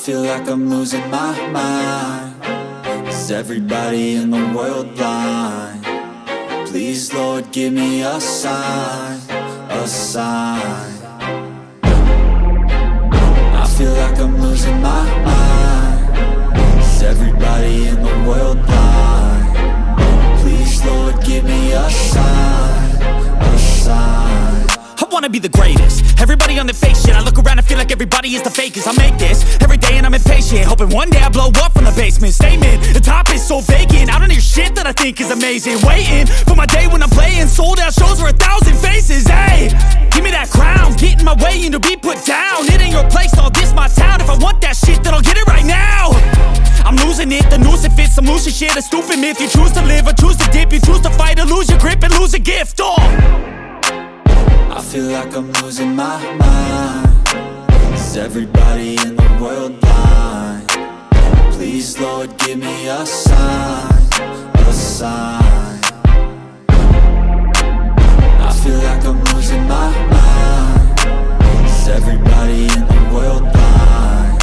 feel like I'm losing my mind. Is everybody in the world blind? Please, Lord, give me a sign, a sign. I feel like I'm losing my mind. Is everybody in the world blind? Please, Lord, give me a sign, a sign. I wanna be the greatest. Everybody on the fake shit. I look around and feel like everybody is the fakest. I make this every day and I'm impatient, hoping one day I blow up from the basement. Statement, the top is so vacant. I don't hear shit that I think is amazing. Waiting for my day when I'm playing sold out shows for 1,000 faces. Hey, give me that crown, get in my way and to be put down. It ain't your place, all this my town. If I want that shit, then I'll get it right now. I'm losing it, the noose it fits, I'm losing shit. A stupid myth, you choose to live or choose to dip. You choose to fight or lose your grip and lose a gift. I feel like I'm losing my mind. Is everybody in the world blind? Please, Lord, give me a sign, a sign. I feel like I'm losing my mind. Is everybody in the world blind?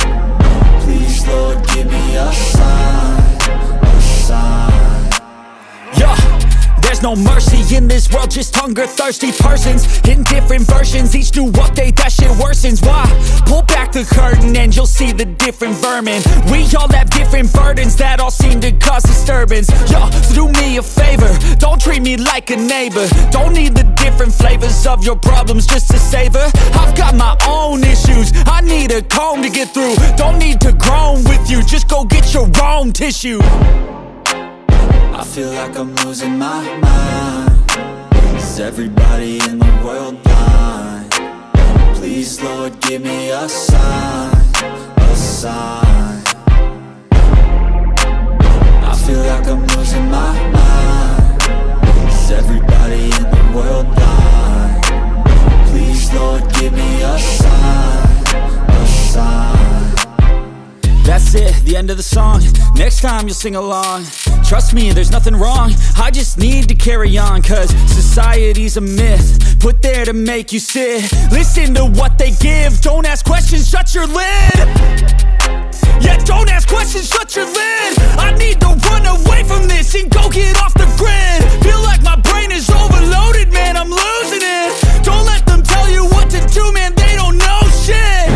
Please, Lord, give me a sign, a sign. Yeah. There's no mercy in this world, just hunger-thirsty persons in different versions, each new update, that shit worsens. Why? Pull back the curtain and you'll see the different vermin. We all have different burdens that all seem to cause disturbance. Yo, so do me a favor, don't treat me like a neighbor. Don't need the different flavors of your problems just to savor. I've got my own issues, I need a comb to get through. Don't need to groan with you, just go get your own tissue. I feel like I'm losing my mind. Is everybody in the world blind? Please, Lord, give me a sign, a sign. I feel like I'm losing my mind. Is everybody in the world blind? Please, Lord, give me a sign, a sign. That's it, the end of the song. Next time you'll sing along. Trust me, there's nothing wrong. I just need to carry on, cause society's a myth put there to make you sit. Listen to what they give. Don't ask questions, shut your lid. Yeah, don't ask questions, shut your lid. I need to run away from this and go get off the grid. Feel like my brain is overloaded, man, I'm losing it. Don't let them tell you what to do, man, they don't know shit.